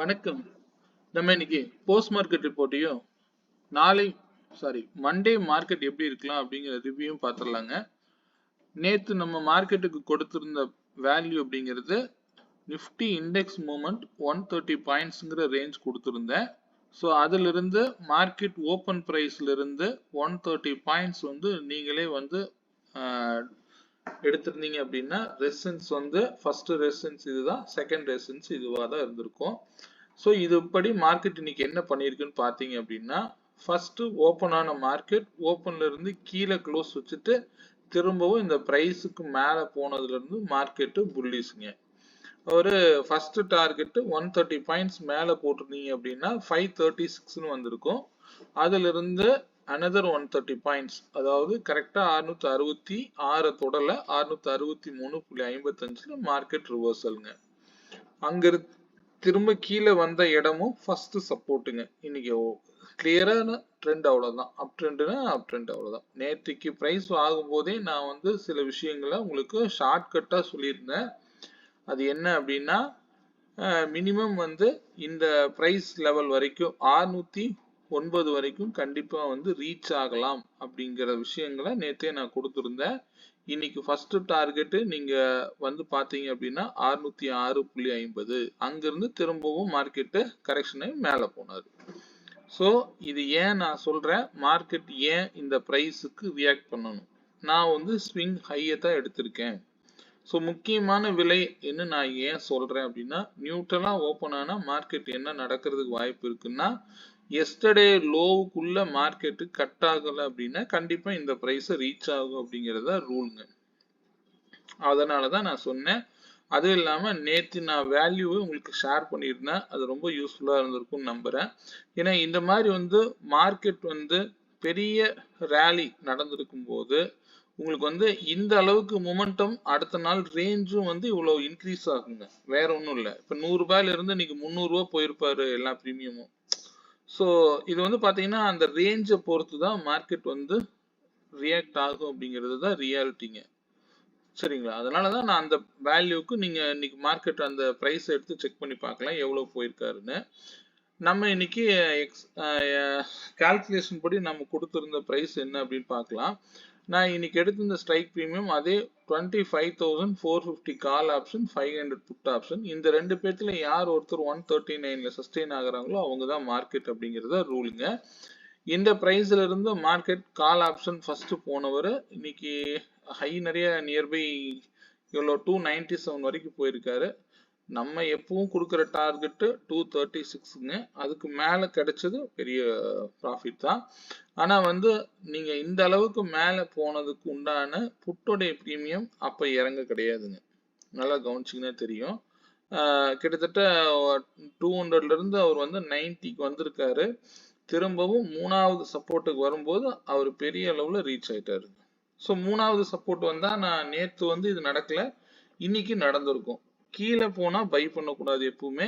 வணக்கம். நம்ம இன்னைக்கு போஸ்ட் மார்க்கெட் ரிப்போர்ட்டையும் மண்டே மார்க்கெட் எப்படி இருக்கலாம் அப்படிங்கிற ரிவ்யூவும் பார்த்துடலாங்க. நேற்று நம்ம மார்க்கெட்டுக்கு கொடுத்திருந்த வேல்யூ அப்படிங்கிறது நிஃப்டி இண்டெக்ஸ் மூமெண்ட் 130 பாயிண்ட்ஸ்ங்கிற ரேஞ்ச் கொடுத்துருந்தேன். ஸோ அதிலிருந்து மார்க்கெட் ஓப்பன் ப்ரைஸ்ல இருந்து 130 பாயிண்ட்ஸ் நீங்களே எடுத்திருந்தீங்க அப்படின்னா ரெசிஸ்டன்ஸ் ஃபர்ஸ்ட் ரெசிஸ்டன்ஸ் இதுதான், செகண்ட் ரெசிஸ்டன்ஸ் இதுவாக தான் இருந்திருக்கும். ஸோ இதுபடி மார்க்கெட் இன்னைக்கு என்ன பண்ணியிருக்குன்னு பார்த்தீங்க அப்படின்னா, ஃபர்ஸ்ட் ஓப்பன் ஆன மார்க்கெட் ஓப்பன்ல இருந்து கீழே க்ளோஸ் வச்சுட்டு திரும்பவும் இந்த பிரைஸுக்கு மேலே போனதுல இருந்து மார்க்கெட்டு புல்லிஸ்ங்க. ஒரு ஃபர்ஸ்ட் டார்கெட் 130 பாயிண்ட்ஸ் மேலே போட்டிருந்தீங்க அப்படின்னா 536ன்னு வந்திருக்கும். அதுல இருந்து another 130 பாயிண்ட்ஸ், அதாவது கரெக்டா 666 தொடல 663.55 மார்க்கெட் ரிவர்சல்ங்க. அங்க திரும்ப கீழே வந்த இடமும் ஃபர்ஸ்ட் சப்போர்ட்டுங்க. இன்னைக்கு கிளியரான ட்ரெண்ட், அவ்வளவுதான். அப் ட்ரெண்ட்னா அப் ட்ரெண்ட், அவ்வளவுதான். நேற்றுக்கு பிரைஸ் ஆகும் போதே நான் சில விஷயங்களை உங்களுக்கு ஷார்ட் கட்டா சொல்லியிருந்தேன். அது என்ன அப்படின்னா, மினிமம் இந்த பிரைஸ் லெவல் வரைக்கும் 609 வரைக்கும் கண்டிப்பா ரீச் ஆகலாம் அப்படிங்கிற விஷயங்களை நேற்றே நான் கொடுத்துருந்தேன். இன்னைக்கு ஃபர்ஸ்ட் டார்கெட் நீங்க பாத்தீங்க அப்படின்னா 606.50, அங்கிருந்து திரும்பவும் மார்க்கெட்டு கரெக்ஷனை மேல போனாரு. ஸோ இது ஏன் நான் சொல்றேன், மார்க்கெட் ஏன் இந்த பிரைஸுக்கு ரியாக்ட் பண்ணணும். நான் ஸ்விங் ஹையை தான் எடுத்திருக்கேன். ஸோ முக்கியமான விலை என்ன நான் ஏன் சொல்றேன் அப்படின்னா, நியூட்ரலா ஓப்பன் ஆனா மார்க்கெட் என்ன நடக்கிறதுக்கு வாய்ப்பு இருக்குன்னா, எஸ்டர்டே லோவுக்குள்ள மார்க்கெட்டு கட் ஆகல அப்படின்னா கண்டிப்பா இந்த பிரைஸ் ரீச் ஆகும் அப்படிங்கறத ரூல்ங்க. அதனாலதான் நான் சொன்னேன். அதுவும் இல்லாம நேற்று நான் வேல்யூவை உங்களுக்கு ஷேர் பண்ணியிருந்தேன். அது ரொம்ப யூஸ்ஃபுல்லா இருந்திருக்கும் நம்புறேன். ஏன்னா இந்த மாதிரி மார்க்கெட் பெரிய ரேலி நடந்திருக்கும் போது உங்களுக்கு இந்த அளவுக்கு மொமெண்டம் அடுத்த நாள் ரேஞ்சும் இவ்வளவு இன்க்ரீஸ் ஆகுங்க. வேற ஒன்றும் இல்லை. இப்ப 100 ரூபாயில இருந்து இன்னைக்கு 300 ரூபாய் போயிருப்பாரு எல்லா பிரீமியமும். ஸோ இது பாத்தீங்கன்னா அந்த ரேஞ்சை பொறுத்து தான் மார்க்கெட் ரியாக்ட் ஆகும் அப்படிங்கிறது தான் ரியாலிட்டிங்க. சரிங்களா? அதனாலதான் நான் அந்த வேல்யூக்கு நீங்க இன்னைக்கு மார்க்கெட் அந்த பிரைஸ் எடுத்து செக் பண்ணி பார்க்கலாம் எவ்வளவு போயிருக்காருன்னு. நம்ம இன்னைக்கு கால்குலேஷன் படி நம்ம கொடுத்திருந்த பிரைஸ் என்ன அப்படின்னு பார்க்கலாம். நான் இன்னைக்கு எடுத்திருந்த ஸ்ட்ரைக் பிரீமியம் அதே 25,450 கால் ஆப்ஷன், 500 புட் ஆப்ஷன். இந்த ரெண்டு பேர்த்துல யார் ஒருத்தர் 139ல சஸ்டெயின் ஆகுறாங்களோ அவங்க தான் மார்க்கெட் அப்படிங்கறத ரூலுங்க. இந்த பிரைஸ்ல இருந்து மார்க்கெட் கால் ஆப்ஷன் ஃபர்ஸ்ட் போனவர் இன்னைக்கு ஹை நிறைய நியர்பை இவ்வளோ 297 வரைக்கும் போயிருக்காரு. நம்ம எப்பவும் கொடுக்குற டார்கெட் 236ங்க. அதுக்கு மேல கிடைச்சது பெரிய ப்ராஃபிட் தான். ஆனா நீங்க இந்த அளவுக்கு மேல போனதுக்கு உண்டான புட்டோடைய பிரீமியம் அப்ப இறங்க கிடையாதுங்க. நல்லா கவனிச்சிங்கன்னா தெரியும். கிட்டத்தட்ட 200ல இருந்து அவர் 90க்கு வந்திருக்காரு. திரும்பவும் மூணாவது சப்போர்ட்டுக்கு வரும்போது அவர் பெரிய அளவுல ரீச் ஆயிட்டாரு. ஸோ மூணாவது சப்போர்ட் வந்தா நான் நேற்று இது நடக்கல, இன்னைக்கு நடந்திருக்கும். கீழே போனா பை பண்ணக்கூடாது எப்பவுமே.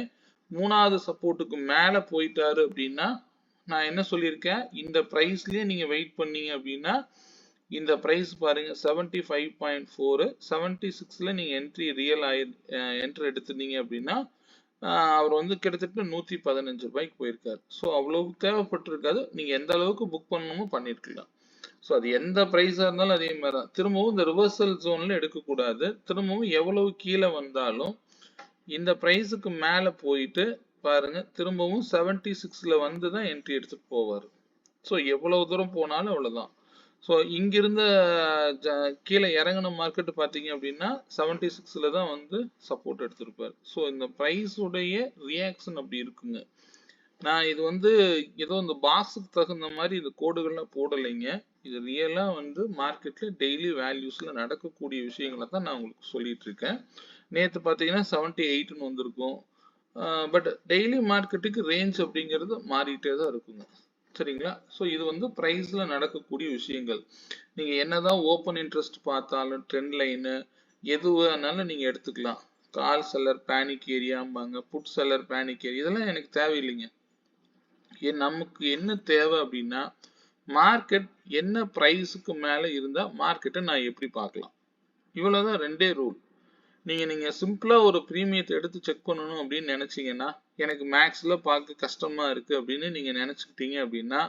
மூணாவது சப்போர்ட்டுக்கு மேல போயிட்டாரு அப்படின்னா நான் என்ன சொல்லியிருக்கேன், இந்த பிரைஸ்லயே நீங்க வெயிட் பண்ணீங்க அப்படின்னா இந்த பிரைஸ் பாருங்க 75.4, 76ல நீங்க என்ட்ரி எடுத்திருந்தீங்க அப்படின்னா அவர் கிட்டத்தட்ட 115 ரூபாய்க்கு போயிருக்காரு. ஸோ அவ்வளவு தேவைப்பட்டிருக்காது. நீங்க எந்த அளவுக்கு புக் பண்ணணுமோ பண்ணிருக்கலாம். ஸோ அது எந்த பிரைஸா இருந்தாலும் அதே மாதிரி தான். திரும்பவும் இந்த ரிவர்சல் ஜோன்ல எடுக்கக்கூடாது. திரும்பவும் எவ்வளவு கீழே வந்தாலும் இந்த பிரைஸுக்கு மேல போயிட்டு பாருங்க, திரும்பவும் 76ல தான் என்ட்ரி எடுத்துட்டு போவார். ஸோ எவ்வளவு தூரம் போனாலும் அவ்வளவுதான். ஸோ இங்கிருந்த கீழே இறங்கின மார்க்கெட் பார்த்தீங்க அப்படின்னா 76ல தான் சப்போர்ட் எடுத்திருப்பார். ஸோ இந்த பிரைஸ் உடைய ரியாக்ஷன் அப்படி இருக்குங்க. நான் இது ஏதோ இந்த பாக்ஸுக்கு தகுந்த மாதிரி இந்த கோடுகள்லாம் போடலைங்க. இது ரியலா மார்க்கெட்ல டெய்லி வேல்யூஸ்ல நடக்கக்கூடிய விஷயங்களை தான் நான் உங்களுக்கு சொல்லிட்டு இருக்கேன். நேற்று பார்த்தீங்கன்னா 78ன்னு வந்திருக்கும். பட் டெய்லி மார்க்கெட்டுக்கு ரேஞ்ச் அப்படிங்கிறது மாறிட்டே தான் இருக்குங்க. சரிங்களா? ஸோ இது பிரைஸ்ல நடக்கக்கூடிய விஷயங்கள். நீங்க என்னதான் ஓப்பன் இன்ட்ரெஸ்ட் பார்த்தாலும் ட்ரெண்ட் லைனு எது வேணாலும் நீங்க எடுத்துக்கலாம். கால் செல்லர் பேனிக் ஏரியாம்பாங்க, புட் செல்லர் பேனிக் ஏரியா, இதெல்லாம் எனக்கு தேவையில்லைங்க. நமக்கு என்ன தேவை அப்படின்னா, மார்க்கெட் என்ன பிரைஸுக்கு மேல இருந்தா மார்க்கெட்டை நான் எப்படி பார்க்கலாம், இவ்வளவுதான். ரெண்டே ரூல். நீங்க சிம்பிளா ஒரு பிரீமியத்தை எடுத்து செக் பண்ணணும் அப்படின்னு நினைச்சீங்கன்னா, எனக்கு மேக்ஸ்ல பார்க்க கஷ்டமா இருக்கு அப்படின்னு நீங்க நினைச்சுக்கிட்டீங்க அப்படின்னா,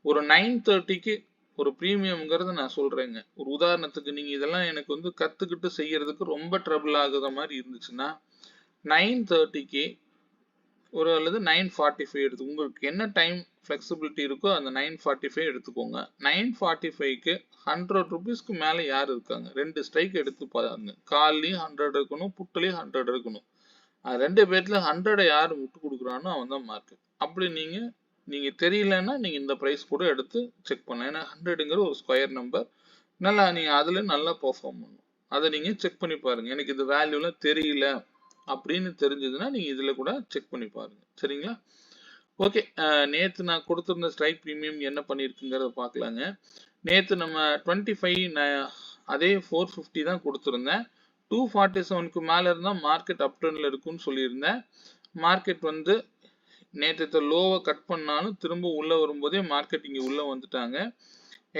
ஒரு 9:30க்கு ஒரு பிரீமியம்ங்கிறத நான் சொல்றேங்க. ஒரு உதாரணத்துக்கு நீங்க இதெல்லாம் எனக்கு வந்து கத்துக்கிட்டு செய்யறதுக்கு ரொம்ப ட்ரபிள் ஆகுற மாதிரி இருந்துச்சுன்னா, 9:30க்கு ஒரு அல்லது 9:45 எடுத்து உங்களுக்கு என்ன டைம் ஃபிளெக்சிபிலிட்டி இருக்கோ அந்த 9:45 எடுத்துக்கோங்க. 9:45க்கு 100 ருபீஸ்க்கு மேல யார் இருக்காங்க? 2 ஸ்ட்ரைக் எடுத்து பாருங்க. கால்லயும் 100 இருக்கணும், புட்லயும் 100 இருக்கணும். அது 2 பேத்துல 100 யார் விட்டு கொடுக்குறானோ அவன் தான் மார்க்கெட். அப்படி நீங்க தெரியலன்னா நீங்க இந்த பிரைஸ் கூட எடுத்து செக் பண்ணலாம். ஏன்னா 100ங்கிற ஒரு ஸ்கொயர் நம்பர். நல்லா நீங்க அதுல நல்லா பெர்ஃபார்ம் பண்ணணும். அதை நீங்க செக் பண்ணி பாருங்க. எனக்கு இது வேல்யூலாம் தெரியல அப்படின்னு தெரிஞ்சதுன்னா நீங்க இதுல கூட செக் பண்ணி பாருங்க. சரிங்களா? ஓகே. நேத்து நான் கொடுத்திருந்த ஸ்ட்ரைக் பிரீமியம் என்ன பண்ணிருக்குங்கிறத பார்க்கலாங்க. நேத்து நம்ம 25 அதே 450 தான் கொடுத்திருந்தேன். 247க்கு மேல இருந்தா மார்க்கெட் அப் ட்ரெண்ட்ல இருக்குன்னு சொல்லியிருந்தேன். மார்க்கெட் வந்து நேற்று லோவை கட் பண்ணாலும் திரும்ப உள்ள வரும்போதே மார்க்கெட் இங்க உள்ள வந்துட்டாங்க.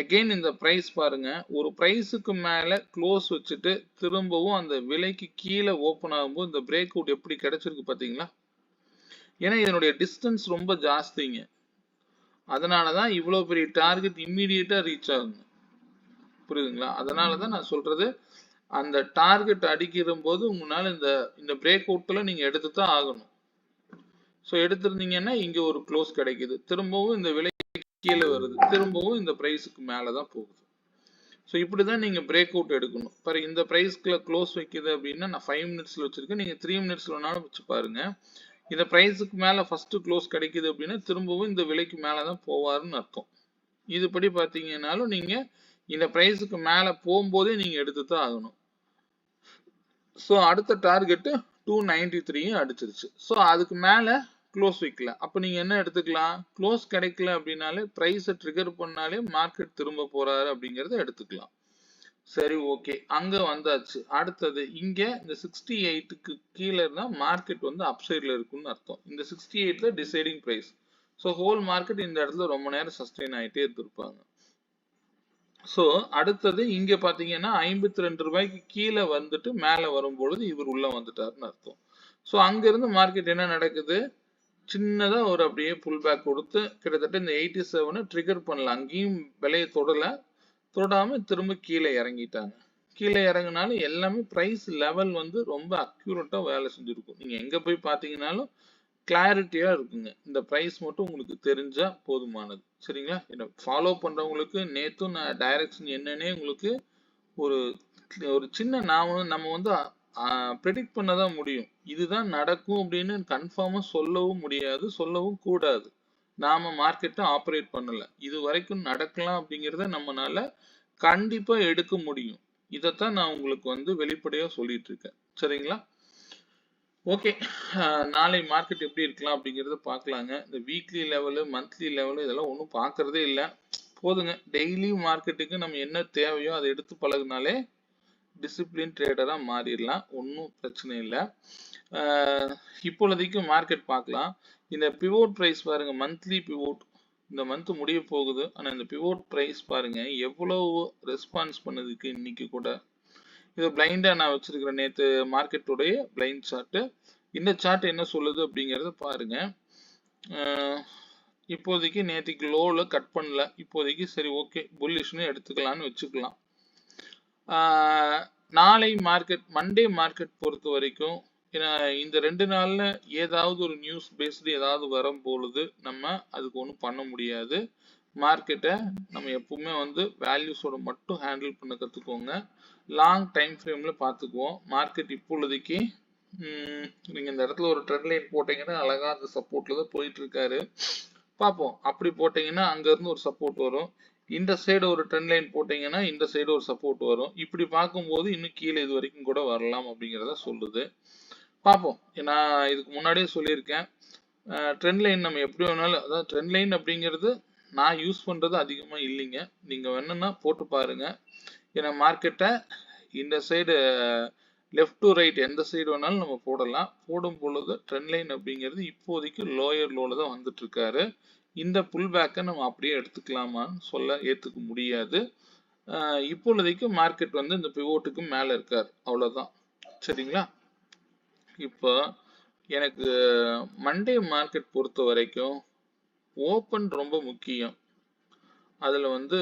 அகெயின் இந்த பிரைஸ் பாருங்க, ஒரு பிரைஸுக்கு மேல க்ளோஸ் வச்சுட்டு திரும்பவும் அந்த விலைக்கு கீழே ஓபன் ஆகும்போது இந்த பிரேக் அவுட் எப்படி கிடைச்சிருக்கு பாத்தீங்களா? ஏன்னா இதனுடைய டிஸ்டன்ஸ் ரொம்ப ஜாஸ்திங்க. அதனாலதான் இவ்வளவு பெரிய டார்கெட் இம்மீடியட்டா ரீச் ஆகுங்க. புரியுதுங்களா? அதனாலதான் நான் சொல்றது, அந்த டார்கெட் அடிக்கிற போது உங்களால இந்த பிரேக் அவுட்ல நீங்க எடுத்து தான் ஆகணும். ஸோ எடுத்திருந்தீங்கன்னா இங்க ஒரு க்ளோஸ் கிடைக்குது, திரும்பவும் இந்த விலை கீழே வருது, திரும்பவும் இந்த பிரைஸுக்கு மேலதான் போகுது. ஸோ இப்படிதான் நீங்க பிரேக் அவுட் எடுக்கணும். பாரு, இந்த பிரைஸ்க்குள்ள க்ளோஸ் வைக்குது அப்படின்னா நான் 5 மினிட்ஸ்ல வச்சிருக்கேன். நீங்க 3 மினிட்ஸ்ல வேணாலும் வச்சு பாருங்க. இந்த பிரைஸுக்கு மேல ஃபர்ஸ்ட் க்ளோஸ் கிடைக்குது அப்படின்னா திரும்பவும் இந்த விலைக்கு மேலதான் போவாருன்னு அர்த்தம். இதுபடி பாத்தீங்கன்னாலும் நீங்க இந்த பிரைஸுக்கு மேல போகும்போதே நீங்க எடுத்து தான் ஆகணும். ஸோ அடுத்த டார்கெட் 293 அடிச்சிருச்சு. ஸோ அதுக்கு மேல க்ளோஸ் வைக்கல. அப்ப நீங்க என்ன எடுத்துக்கலாம்? க்ளோஸ் கிடைக்கல அப்படின்னாலே பிரைஸை ட்ரிகர் பண்ணாலே மார்க்கெட் திரும்ப போறாரு அப்படிங்கறத எடுத்துக்கலாம். சரி, ஓகே, அங்க வந்தாச்சு. அடுத்தது இங்க இந்த 68க்கு கீழே இருந்தா மார்க்கெட் வந்து அப்சைட்ல இருக்குன்னு அர்த்தம். இந்த 68ல deciding price. So whole market இந்த இடத்துல ரொம்ப நேரம் சஸ்டெயின் ஆயிட்டே இருந்திருப்பாங்க. ஸோ அடுத்தது இங்க பாத்தீங்கன்னா 52 ரூபாய்க்கு கீழே வந்துட்டு மேல வரும்பொழுது இவர் உள்ள வந்துட்டாருன்னு அர்த்தம். ஸோ அங்க இருந்து மார்க்கெட் என்ன நடக்குது? சின்னதா ஒரு அப்படியே புல் பேக் கொடுத்து கிட்டத்தட்ட இந்த 87 ட்ரிகர் பண்ணல. அங்கேயும் விலையை தொடாம திரும்ப கீழே இறங்கிட்டாங்க. கீழே இறங்கினாலும் எல்லாமே பிரைஸ் லெவல் வந்து ரொம்ப அக்யூரேட்டா வேலை செஞ்சிருக்கும். நீங்க எங்க போய் பாத்தீங்கன்னாலும் கிளாரிட்டியா இருக்குங்க. இந்த பிரைஸ் மட்டும் உங்களுக்கு தெரிஞ்சா போதுமானது. சரிங்களா? என்ன ஃபாலோ பண்றவங்களுக்கு நேத்தும் நான் டைரக்ஷன் என்னன்னே உங்களுக்கு ஒரு ஒரு சின்ன நம்ம வந்து ப்ரெடிக்ட் பண்ணதான் முடியும். இதுதான் நடக்கும் அப்படின்னு கன்ஃபார்மா சொல்லவும் முடியாது, சொல்லவும் கூடாது. நாம மார்க்கெட்டை ஆப்ரேட் பண்ணல. இது வரைக்கும் நடக்கலாம் அப்படிங்கிறத நம்மனால கண்டிப்பா எடுக்க முடியும். இதைத்தான் நான் உங்களுக்கு வந்து வெளிப்படையா சொல்லிட்டு இருக்கேன். சரிங்களா? ஓகே. நாளை மார்க்கெட் எப்படி இருக்கலாம் அப்படிங்கறத பார்க்கலாங்க. இந்த வீக்லி லெவலு, மந்த்லி லெவலு இதெல்லாம் ஒன்றும் பார்க்கறதே இல்லை. போதுங்க. டெய்லி மார்க்கெட்டுக்கு நம்ம என்ன தேவையோ அதை எடுத்து பழகுனாலே டிசிப்ளின் ட்ரேடரா மாறிடலாம். ஒன்றும் பிரச்சனை இல்லை. இப்பொழுதைக்கு மார்க்கெட் பார்க்கலாம். இந்த பிவோட் பிரைஸ் பாருங்க, மந்த்லி பிவோட் இந்த மந்த் முடிய போகுது. ஆனா இந்த பிவோட் பிரைஸ் பாருங்க எவ்வளவு ரெஸ்பான்ஸ் பண்ணுதுக்கு இன்னைக்கு கூட. இது பிளைண்டா நான் வச்சிருக்கிறேன், நேற்று மார்க்கெட்டுடைய பிளைண்ட் சார்ட். இந்த சார்ட் என்ன சொல்லுது அப்படிங்கறத பாருங்க. இப்போதைக்கு நேற்றுக்கு லோல கட் பண்ணல. இப்போதைக்கு சரி, ஓகே, புல்லிஷ்னு எடுத்துக்கலாம்னு வச்சுக்கலாம். நாளை மார்க்கெட், மண்டே மார்க்கெட் பொறுத்த வரைக்கும் இந்த 2 நாள்ல ஏதாவது ஒரு நியூஸ் பேஸ்டு ஏதாவது வரும் பொழுது நம்ம அதுக்கு ஒன்றும் பண்ண முடியாது. மார்க்கெட்டை நம்ம எப்பவுமே வந்து வேல்யூஸோட மட்டும் ஹேண்டில் பண்ண கத்துக்கோங்க. லாங் டைம் ஃப்ரேம்ல பார்த்துக்குவோம். மார்க்கெட் இப்பொழுதைக்கு நீங்க இந்த இடத்துல ஒரு ட்ரெண்ட் லைன் போட்டீங்கன்னா அழகா அந்த சப்போர்ட்ல தான் போயிட்டு இருக்காரு. பார்ப்போம். அப்படி போட்டீங்கன்னா அங்க இருந்து ஒரு சப்போர்ட் வரும். இந்த சைடு ஒரு ட்ரெண்ட் லைன் போட்டீங்கன்னா இந்த சைடு ஒரு சப்போர்ட் வரும். இப்படி பார்க்கும்போது இன்னும் கீழே இது வரைக்கும் கூட வரலாம் அப்படிங்கிறத சொல்லுது. பார்ப்போம். நான் இதுக்கு முன்னாடியே சொல்லியிருக்கேன், ட்ரெண்ட் லைன் நம்ம எப்படி வேணாலும், அதாவது ட்ரெண்ட் லைன் அப்படிங்கிறது நான் யூஸ் பண்றது அதிகமா இல்லைங்க. நீங்க வேணும்னா போட்டு பாருங்க. ஏன்னா மார்க்கெட்டை இந்த சைடு லெஃப்ட் டு ரைட் எந்த சைடு வேணாலும் நம்ம போடலாம். போடும் பொழுது ட்ரெண்ட் லைன் அப்படிங்கிறது இப்போதைக்கு லோயர் லோல தான் வந்துட்டு இருக்காரு. இந்த புல் பேக்கை நம்ம அப்படியே எடுத்துக்கலாமான்னு சொல்ல ஏத்துக்க முடியாது. இப்பொழுதைக்கு மார்க்கெட் வந்து இந்த பிவோட்டுக்கு மேல இருக்காரு, அவ்வளவுதான். சரிங்களா? இப்போ எனக்கு மண்டே மார்க்கெட் பொறுத்த வரைக்கும் ஓப்பன் ரொம்ப முக்கியம். அதில் வந்து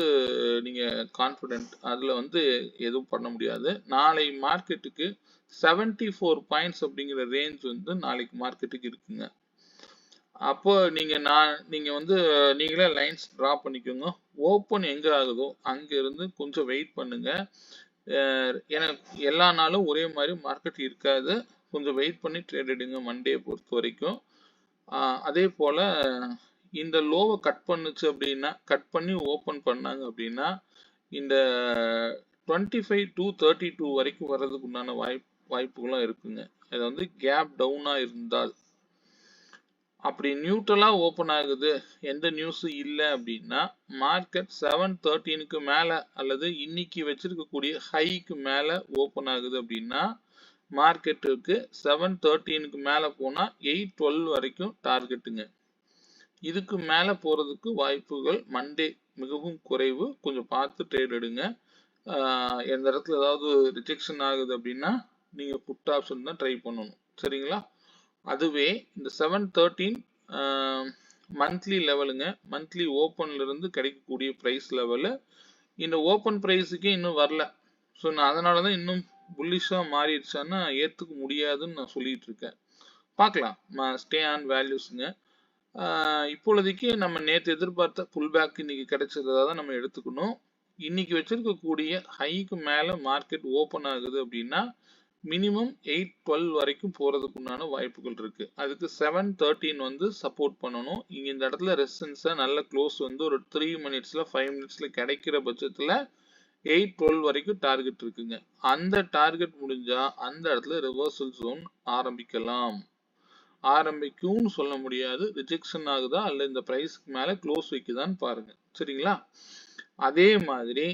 நீங்கள் கான்ஃபிடென்ட், அதில் வந்து எதுவும் பண்ண முடியாது. நாளை மார்க்கெட்டுக்கு 74 பாயிண்ட்ஸ் அப்படிங்கிற ரேஞ்ச் வந்து நாளைக்கு மார்க்கெட்டுக்கு இருக்குங்க. அப்போ நீங்க வந்து நீங்களே லைன்ஸ் டிரா பண்ணிக்கோங்க. ஓப்பன் எங்க ஆகுதோ அங்க இருந்து கொஞ்சம் வெயிட் பண்ணுங்க. எனக்கு எல்லா நாளும் ஒரே மாதிரி மார்க்கெட் இருக்காது. கொஞ்சம் வெயிட் பண்ணி ட்ரேட் எடுங்க மண்டே பொறுத்த வரைக்கும். அதே போல இந்த லோவை கட் பண்ணுச்சு அப்படின்னா, கட் பண்ணி ஓப்பன் பண்ணாங்க அப்படின்னா இந்த 25 to 32 வரைக்கும் வர்றதுக்கு உண்டான வாய்ப்புகளும் இருக்குங்க. அது வந்து கேப் டவுனா இருந்தால். அப்படி நியூட்ரலா ஓபன் ஆகுது, எந்த நியூஸும் இல்லை அப்படின்னா மார்க்கெட் 713க்கு மேல அல்லது இன்னைக்கு வச்சிருக்கக்கூடிய ஹைக்கு மேல ஓபன் ஆகுது அப்படின்னா மார்க்கெட்டுக்கு 713க்கு மேல போனா 812 வரைக்கும் டார்கெட்டுங்க. இதுக்கு மேல போறதுக்கு வாய்ப்புகள் மண்டே மிகவும் குறைவு. கொஞ்சம் பார்த்து ட்ரேட் எடுங்க. எந்த இடத்துல ஏதாவது ரிஜெக்ஷன் ஆகுது அப்படின்னா நீங்க புட் ஆப்ஷன் தான் ட்ரை பண்ணணும். சரிங்களா? அதுவே இந்த 713 மந்த்லி லெவலுங்க. மந்த்லி ஓப்பன்ல இருந்து கிடைக்கக்கூடிய பிரைஸ் லெவலு இந்த ஓப்பன் பிரைஸுக்கே இன்னும் வரல. ஸோ நான் அதனால தான் இன்னும் புல்லிஷா மாறிடுச்சான்னா ஏற்றுக்க முடியாதுன்னு நான் சொல்லிட்டு இருக்கேன். பார்க்கலாம். Stay on வேல்யூஸுங்க. இப்பொழுதைக்கு நம்ம நேற்று எதிர்பார்த்த புல் பேக் இன்னைக்கு கிடைச்சதா தான் நம்ம எடுத்துக்கணும். இன்னைக்கு வச்சிருக்கக்கூடிய ஹைக்கு மேல மார்க்கெட் ஓப்பன் ஆகுது அப்படின்னா மினிமம் 812 வரைக்கும் போறதுக்கு உண்டான வாய்ப்புகள் இருக்கு. அதுக்கு 713 வந்து சப்போர்ட் பண்ணணும். இங்க இந்த இடத்துல ரெசிஸ்டன்ஸை நல்ல க்ளோஸ் வந்து ஒரு 3 மினிட்ஸ்ல 5 மினிட்ஸ்ல கிடைக்கிற பட்சத்துல 812 வரைக்கும் டார்கெட் இருக்குங்க. அந்த டார்கெட் முடிஞ்சா அந்த இடத்துல ரிவர்சல் ஜோன் ஆரம்பிக்கும்னு சொல்ல முடியாது. ரிஜெக்ஷன் ஆகுதா அல்ல இந்த பிரைஸ்க்கு மேல க்ளோஸ் வைக்குதான்னு பாருங்க. சரிங்களா? அதே மாதிரி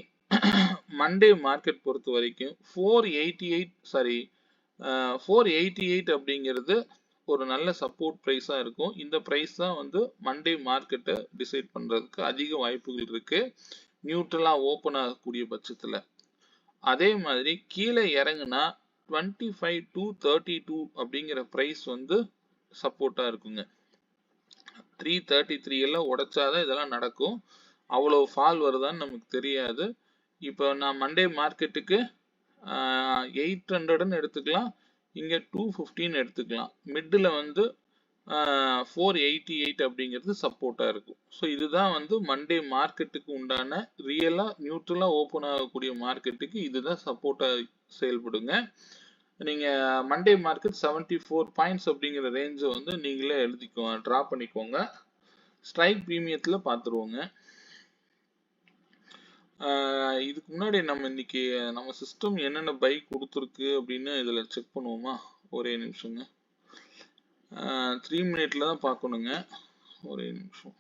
மண்டே மார்க்கெட் பொறுத்த வரைக்கும் 488 அப்படிங்கிறது ஒரு நல்ல சப்போர்ட் பிரைஸா இருக்கும். இந்த பிரைஸ் தான் வந்து மண்டே மார்க்கெட்டை டிசைட் பண்றதுக்கு அதிக வாய்ப்புகள் இருக்கு, நியூட்ரலா ஓபன் ஆகக்கூடிய பட்சத்துல. அதே மாதிரி கீழே இறங்குனா 25 to 32 அப்படிங்கிற பிரைஸ் வந்து சப்போர்ட்டா இருக்குங்க. 333 எல்லாம் உடைச்சாதான் இதெல்லாம் நடக்கும். அவ்வளவு ஃபால் வருதான்னு நமக்கு தெரியாது. இப்போ நான் மண்டே மார்க்கெட்டுக்கு 800ன்னு எடுத்துக்கலாம், இங்க 215 எடுத்துக்கலாம். மிடில் வந்து 488 அப்படிங்கிறது சப்போர்ட்டா இருக்கும். ஸோ இதுதான் வந்து மண்டே மார்க்கெட்டுக்கு உண்டான ரியலா நியூட்ரலா ஓப்பன் ஆகக்கூடிய மார்க்கெட்டுக்கு இதுதான் சப்போர்ட்டா செயல்படுங்க. நீங்க மண்டே மார்க்கெட் 74 பாயிண்ட்ஸ் அப்படிங்கிற ரேஞ்சை வந்து நீங்களே டிரா பண்ணிக்கோங்க. ஸ்ட்ரைக் பிரீமியத்துல பார்த்துருவோங்க. இதுக்கு முன்னாடி நம்ம இன்னைக்கு நம்ம சிஸ்டம் என்னென்ன பை கொடுத்துருக்கு அப்படின்னு இதில் செக் பண்ணுவோமா? ஒரே நிமிஷங்க. 3 மினிட்ல தான் பார்க்கணுங்க. ஒரே நிமிஷம்.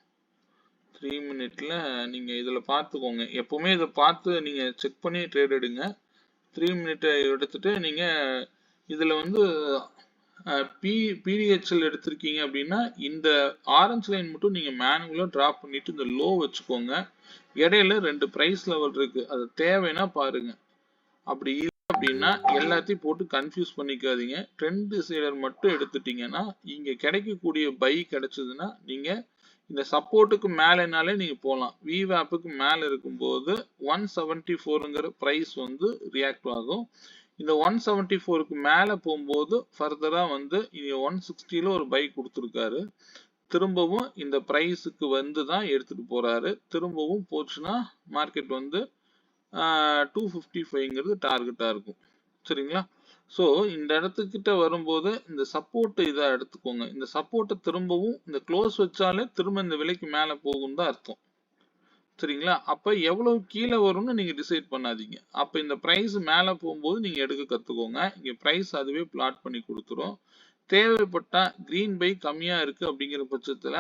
3 மினிட்ல நீங்கள் இதில் பார்த்துக்கோங்க. எப்பவுமே இதை பார்த்து நீங்கள் செக் பண்ணி ட்ரேட் எடுங்க. 3 மினிட்டை எடுத்துட்டு நீங்கள் இதில் வந்து பிடிஹெச்எல் எடுத்திருக்கீங்க அப்படின்னா இந்த ஆரஞ்சு லைன் மட்டும் நீங்கள் மேனுவலாக ட்ராப் பண்ணிட்டு இந்த லோ வச்சுக்கோங்க. இடையில 2 பிரைஸ் லெவல் இருக்கு, அது தேவைன்னா பாருங்க. அப்படி இல்லை அப்படின்னா எல்லாத்தையும் போட்டு கன்ஃபியூஸ் பண்ணிக்காதீங்க. ட்ரெண்ட் டிசைடர் மட்டும் எடுத்துட்டீங்கன்னா இங்க கிடைக்கக்கூடிய பை கிடைச்சதுன்னா நீங்க இந்த சப்போர்ட்டுக்கு மேலனாலே நீங்க போகலாம். விவேப்புக்கு மேல இருக்கும்போது 174ங்கிற பிரைஸ் வந்து ரியாக்ட் ஆகும். இந்த 174க்கு மேல போகும்போது ஃபர்தரா வந்து 160ல ஒரு பை கொடுத்துருக்காரு. திரும்பவும் இந்த பிரைஸுக்கு வந்து தான் எடுத்துட்டு போறாரு. திரும்பவும் போச்சுன்னா மார்க்கெட் வந்து 255ங்கிறது டார்கெட்டா இருக்கும். சரிங்களா? ஸோ இந்த இடத்துக்கிட்ட வரும்போது இந்த சப்போர்ட் இதை எடுத்துக்கோங்க. இந்த சப்போர்ட்டை திரும்பவும் இந்த க்ளோஸ் வச்சாலே திரும்ப இந்த விலைக்கு மேல போகும் தான் அர்த்தம். சரிங்களா? அப்ப எவ்வளவு கீழே வரும்னு நீங்க டிசைட் பண்ணாதீங்க. அப்ப இந்த பிரைஸ் மேல போகும்போது நீங்க எடுக்க கத்துக்கோங்க. இங்க பிரைஸ் அதுவே பிளாட் பண்ணி கொடுத்துரும். தேவைப்பட்டா கிரீன் பை கம்மியா இருக்கு அப்படிங்கிற பட்சத்துல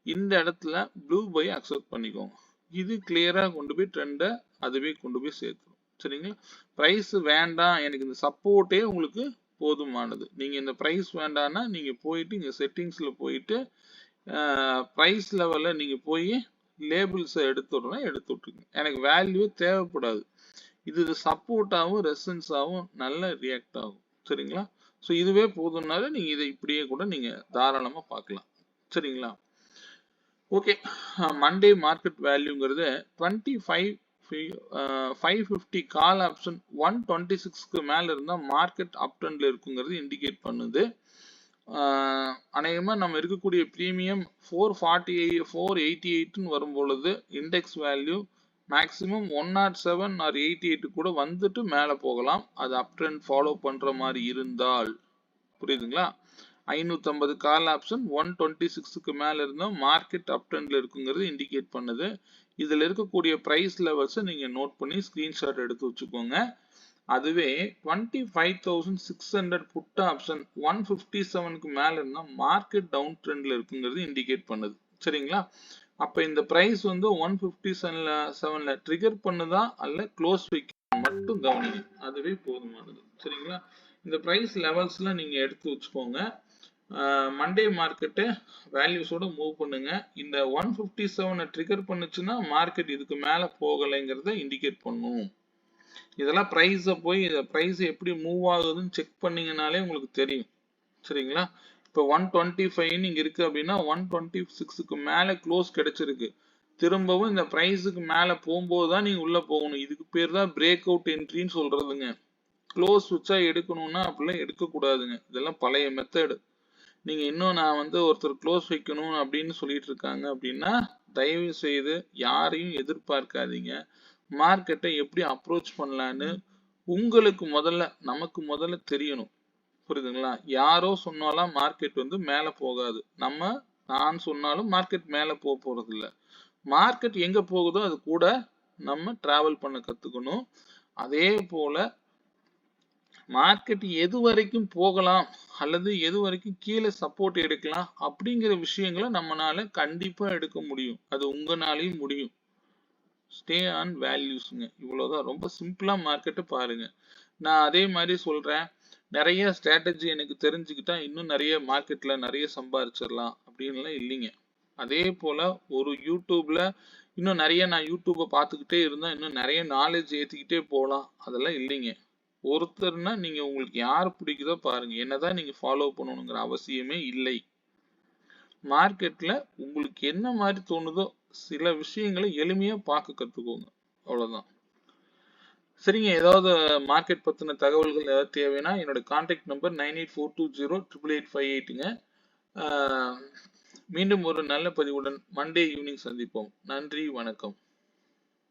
இந்த இடத்துல ப்ளூ பை அக்செப்ட் பண்ணிக்கோங்க. இது கிளியரா கொண்டு போய் ட்ரெண்டை அதுவே கொண்டு போய் சேர்த்துரும். சரிங்களா? பிரைஸ் வேண்டாம், எனக்கு இந்த சப்போர்ட்டே உங்களுக்கு போதுமானது. நீங்க இந்த பிரைஸ் வேண்டாம்னா நீங்க போயிட்டு இங்க செட்டிங்ஸ்ல போயிட்டு பிரைஸ் லெவல்ல நீங்க போய் லேபிள்ஸை எடுத்து விட்டுருங்க. எனக்கு வேல்யூ தேவைப்படாது. இது சப்போர்ட்டாகவும் ரெசிஸ்டன்ஸாகவும் நல்ல ரியாக்ட் ஆகும். சரிங்களா? ஸோ இதுவே போதும்னாலும் நீங்க இதை இப்படியே கூட நீங்க தாராளமா பார்க்கலாம். சரிங்களா? ஓகே. மண்டே மார்க்கெட் வேல்யூங்கிறது 550 கால் ஆப்ஷன் 126க்கு மேல இருந்தா மார்க்கெட் அப் ட்ரெண்ட்ல இருக்குங்கிறது இண்டிகேட் பண்ணுது. அநேகமா நம்ம இருக்கக்கூடிய பிரீமியம் 448 488ன்னு வரும் பொழுது இண்டெக்ஸ் வேல்யூ மேக்ஸிமம் 107 ஆர் 88 கூட வந்துட்டு மேல போகலாம். அது அப் ட்ரெண்ட் ஃபாலோ பண்ற மாதிரி இருந்தால். புரியுதுங்களா? 550 கால் ஆப்ஷன் 126க்கு மேல இருந்தா மார்க்கெட் அப் ட்ரெண்ட்ல இருக்குங்கிறது இண்டிகேட் பண்ணுது. இதுல இருக்கக்கூடிய பிரைஸ் லெவல்ஸ் நீங்க நோட் பண்ணி ஸ்கிரீன்ஷாட் எடுத்து வச்சுக்கோங்க. அதுவே 25,600 புட் ஆப்ஷன் 157க்கு மேல இருந்தா மார்க்கெட் டவுன் ட்ரெண்ட்ல இருக்குங்கிறது இண்டிகேட் பண்ணுது. சரிங்களா? அப்ப இந்த பிரைஸ் வந்து 157ல ட்ரிகர் பண்ணுதா அல்ல க்ளோஸ் வைக்க மட்டும் கவனிங்க. அதுவே போதுமானது. சரிங்களா? இந்த பிரைஸ் லெவல்ஸ்லாம் நீங்க எடுத்து வச்சுக்கோங்க. மண்டே மார்க்கெட்டு வேல்யூஸோட மூவ் பண்ணுங்க. இந்த 157 ட்ரிகர் பண்ணுச்சுன்னா மார்க்கெட் இதுக்கு மேல போகலைங்கிறத இண்டிகேட் பண்ணும். இதெல்லாம் பிரைஸ் எப்படி மூவ் ஆகுதுன்னு செக் பண்ணீங்கனாலே உங்களுக்கு தெரியும். சரிங்களா? இப்போ 125 நீங்க இருக்கு அப்படின்னா 126க்கு மேல க்ளோஸ் கிடைச்சிருக்கு. திரும்பவும் இந்த பிரைஸுக்கு மேல போகும்போது தான் நீங்க உள்ள போகணும். இதுக்கு பேர் தான் பிரேக் அவுட் என்ட்ரின்னு சொல்றதுங்க. க்ளோஸ் வச்சா எடுக்கணும்னா அப்படிலாம் எடுக்கக்கூடாதுங்க. இதெல்லாம் பழைய மெத்தடு. நீங்க இன்னும் நான் வந்து ஒருத்தர் க்ளோஸ் வைக்கணும் அப்படின்னு சொல்லிட்டு இருக்காங்க அப்படின்னா தயவு செய்து யாரையும் எதிர்பார்க்காதீங்க. மார்க்கெட்டை எப்படி அப்ரோச் பண்ணலான்னு நமக்கு முதல்ல தெரியணும். புரியுதுங்களா? யாரோ சொன்னாலும் மார்க்கெட் வந்து மேல போகாது. நான் சொன்னாலும் மார்க்கெட் மேல போறது இல்ல. மார்க்கெட் எங்க போகுதோ அது கூட நம்ம டிராவல் பண்ண கத்துக்கணும். அதே போல மார்க்கெட் எது வரைக்கும் போகலாம் அல்லது எது வரைக்கும் கீழே சப்போர்ட் எடுக்கலாம் அப்படிங்கிற விஷயங்களை நம்மளால கண்டிப்பா எடுக்க முடியும். அது உங்களாலையும் முடியும். ஸ்டே ஆன் வேல்யூஸ்ங்க. இவ்வளவுதான். ரொம்ப சிம்பிளா மார்க்கெட்டை பாருங்க. நான் அதே மாதிரி சொல்றேன். நிறைய ஸ்ட்ராட்டஜி எனக்கு தெரிஞ்சுக்கிட்டா இன்னும் நிறைய மார்க்கெட்ல நிறைய சம்பாதிச்சிடலாம் அப்படின்லாம் இல்லைங்க. அதே போல ஒரு யூடியூப்ல இன்னும் நிறைய நான் யூடியூப்பை பார்த்துக்கிட்டே இருந்தா இன்னும் நிறைய நாலேஜ் ஏற்றிக்கிட்டே போகலாம். அதெல்லாம் இல்லைங்க. ஒருத்தர்னா நீங்க உங்களுக்கு யார் பிடிக்குதோ பாருங்க. என்னதான் நீங்க ஃபாலோ பண்ணணுங்கிற அவசியமே இல்லை. மார்க்கெட்ல உங்களுக்கு என்ன மாதிரி தோணுதோ சில விஷயங்களை எளிமையா பார்க்க கத்துக்கோங்க. அவ்வளவுதான். சரிங்க. ஏதாவது மார்க்கெட் பத்தின தகவல்கள் ஏதாவது தேவைன்னா என்னோட கான்டாக்ட் நம்பர் 9842088858ங்க. மீண்டும் ஒரு நல்ல பதிவுடன் மண்டே ஈவினிங் சந்திப்போம். நன்றி, வணக்கம்.